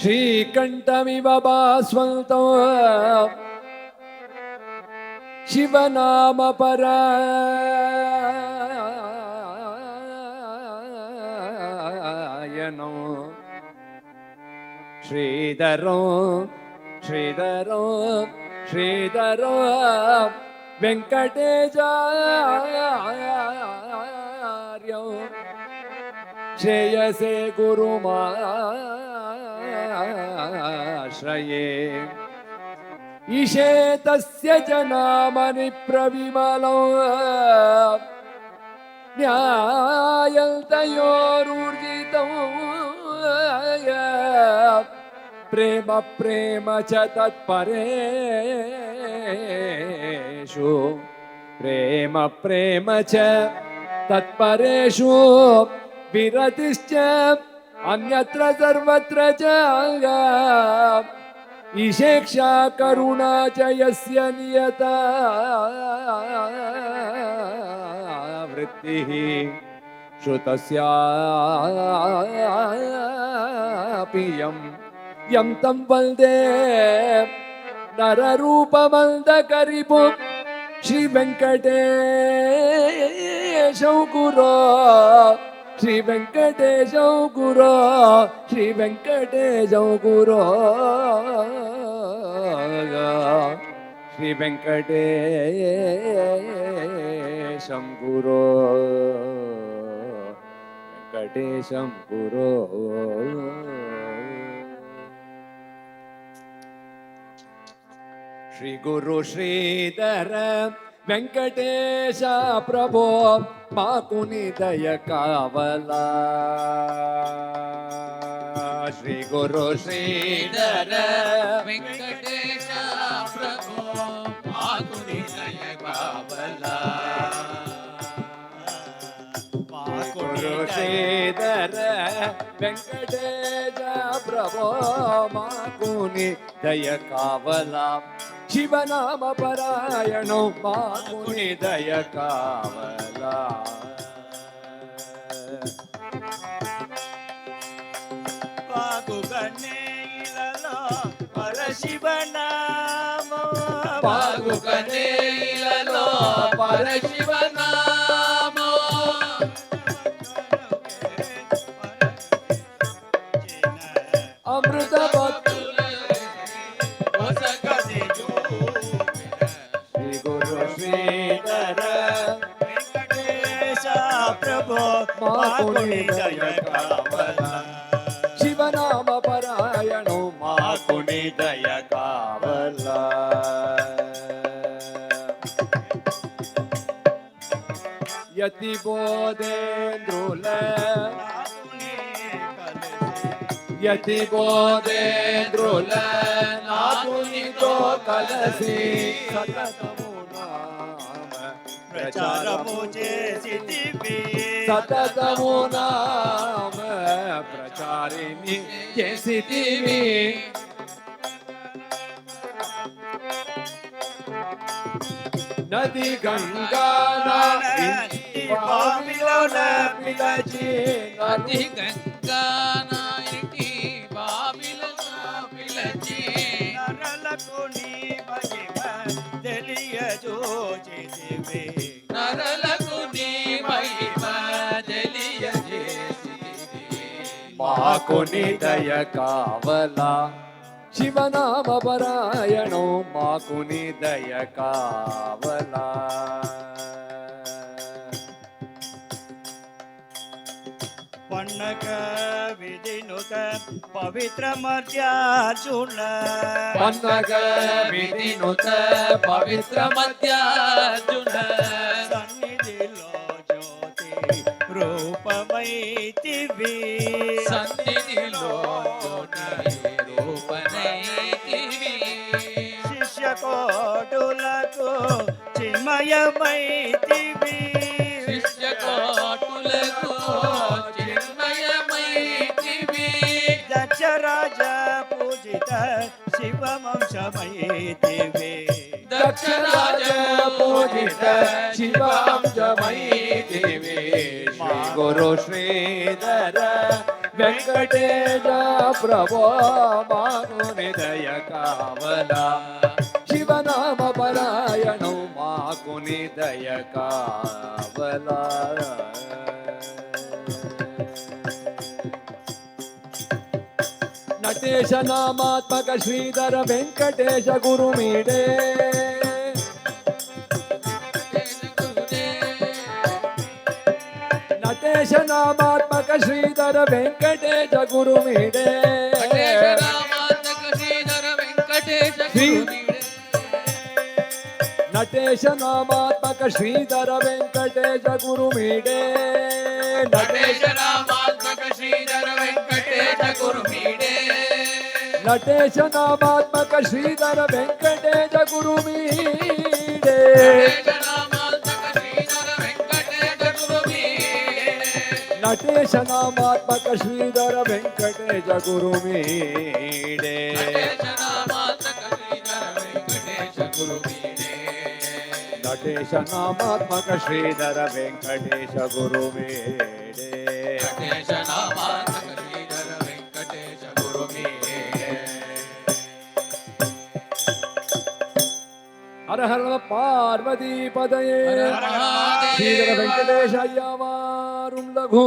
ಶ್ರೀಕಂಠಮಿವ ಭಾಸ್ವಂತೋ ಶಿವನಾಮ ಪರಾಯಣೋ ಶ್ರೀಧರೋ ಶ್ರೀಧರೋ ಶ್ರೀಧರೋ ವೆಂಕಟೇಶಾರ್ಯೋ ಶ್ರೇಯಸೇ ಗುರುಮಾಶ್ರಯೇ ಈಶೇ ತಸ್ಯ ಜನಾಮನಿ ಪ್ರವಿಮಲೋ ನ್ಯಾಯಲ್ತಯೋರೂರ್ಜಿತೋ ಪ್ರೇಮ ಪ್ರೇಮ ಚ ತತ್ಪರೇಷು ಪ್ರೇಮ ಪ್ರೇಮ ಚ ತತ್ಪರೇಷು ವಿರತಿಶ್ಚ ಅನ್ಯತ್ರ ಸರ್ವತ್ರ ಚ ಈಶೇಕ್ಷಾ ಕರುಣಾ ಚ ಯಸ್ಯ ನಿಯತಾ ವೃತ್ತಿಃ ಶ್ರುತಸ್ಯಾಪಿ ಯಂ ತಂ ವಂದೇ ನರರೂಪಮಂದಕರಿಪು ಶ್ರೀ ವೆಂಕಟೇಶೌ ಗುರೋ ಶ್ರೀ ವೆಂಕಟೇಶೌ ಗುರೋ ಶ್ರೀ ವೆಂಕಟೇಶೌ ಗುರೋ ಶ್ರೀ ವೆಂಕಟೇಶಂ ಗುರೋ ವೆಂಕಟೇಶಂ ಗುರೋ. ಶ್ರೀ ಗುರು ಶ್ರೀಧರ ವೆಂಕಟೇಶ ಪ್ರಭೋ ಮಾಕುನಿ ದಯ ಕಾವಲ. ಶ್ರೀ ಗುರು ಶ್ರೀಧರ ವೆಂಕಟೇಶ ಪ್ರಭೋ ಮಾಕುನಿ ದಯ ಕಾವಲ. ಗುರು ಶ್ರೀಧರ ವೆಂಕಟೇಶ ಪ್ರಭೋ ಮಾಕುನಿ ದಯ ಕಾವಲ. ಶಿವನಾಮ ಪರಾಯಣೋ ಮಾಕುನಿ ದಯ ಕಾವಲ. ಪಾಗುಗನೇಲೋ ಪರಶಿವನಾಮ ಪಾಗುಗನೇಲೋ ಪರಶಿವನಾಮ ಅಮೃತ ಭಕ್ತಿ ಶ್ರೀ ಗುರು ಶ್ರೀಧರ ವೆಂಕಟೇಶ ಪ್ರಭೋ ಮಾಕುನಿ ದಯ ಕಾವಲ. ಶಿವನಾಮ ಪರಾಯಣೋ ಮಾಕುನಿ ದಯ ಕಾವಲ. ಯತಿ ಬೋಧೇಂದ್ರುಲ ಯತಿ ಬೋಧೇಂದ್ರುಲ ನಾಕುನಿ ತೋ ಕಲಸಿ ಸತತಮು ನಾಮ ಪ್ರಚಾರಮು చేసితివి ಸತತಮು ನಾಮ ಪ್ರಚಾರಿಣಿ చేసితివి. ನದಿ ಗಂಗಾ బావిలోన పిలచి నది గంగా నాయటి బావిలో పిలచి నరలకు నీ మహిమ తెలియజేసితివి. నరలకు నీ మహిమ తెలియజేసితివి. మాకుని దయ కావల. ಶಿವನಾಮ ಪರಾಯಣೋ ಮಾಕುನಿ ದಯ ಕಾವಲ. ಪನ್ನಗ ವಿಧಿನುತ ಪವಿತ್ರ ಮಧ್ಯಾರ್ಜುನ ಪನ್ನಗ ವಿಧಿನುತ ಪವಿತ್ರ ಮಧ್ಯಾರ್ಜುನ సన్నిధిలో జ్యోతి రూపమైతివి. సన్నిధిలో రూపమైతివి. శిష్య కోటులకు చిన్మయమైతివి. శిష్య కోటులకు చిన్మయమైతివి. దక్షరాజ పూజిత శివవంశమైతివి. దక్షరాజ పూజిత శివాంశమైతివి. ಗುರು ಶ್ರೀಧರ ವೆಂಕಟೇಶ ಪ್ರಭೋ ಮಾನುನಿದಯ ಕಾವಲ ಶಿವನಾಮ ಪರಾಯಣೌ ಮಾಕುನಿದಯ ಕಾವಲ ನಟೇಶ ನಾಮಾತ್ಮಕ ಶ್ರೀಧರ ವೆಂಕಟೇಶ ಗುರು ಮೀಡೆ ನಟೇಶ ನಾಮಾತ್ಮಕ ಶ್ರೀಧರ ವೆಂಕಟೇಶ ಗುರು ಮೀಡೆ ನಟೇಶ ನಾಮಾತ್ಮಕ ಶ್ರೀಧರ ವೆಂಕಟೇಶ ಗುರು ಮೀಡೆ ನಟೇಶ ನಾಮಾತ್ಮಕ ಶ್ರೀಧರ ವೆಂಕಟೇಶ ಗುರು ಮೀಡೆ ನಟೇಶ ನಾಮಾತ್ಮಕ ಶ್ರೀಧರ ವೆಂಕಟೇಶ ಗುರು ಮೀಡೆ ನಟೇಶ ನಾಮಾತ್ಮಕ ಶ್ರೀಧರ ವೆಂಕಟೇಶ ಗುರು ಮೀಡೆ ನಟೇಶ ನಾಮಾತ್ಮಕ ಶ್ರೀಧರ ವೆಂಕಟೇಶ ಗುರು ಮೀಡೆ ಹರ ಹರ ಪಾರ್ವತಿ ಪದಯೇ ಶ್ರೀಧರ ವೆಂಕಟೇಶ ಅಯ್ಯವಾರುಂ ಲಘು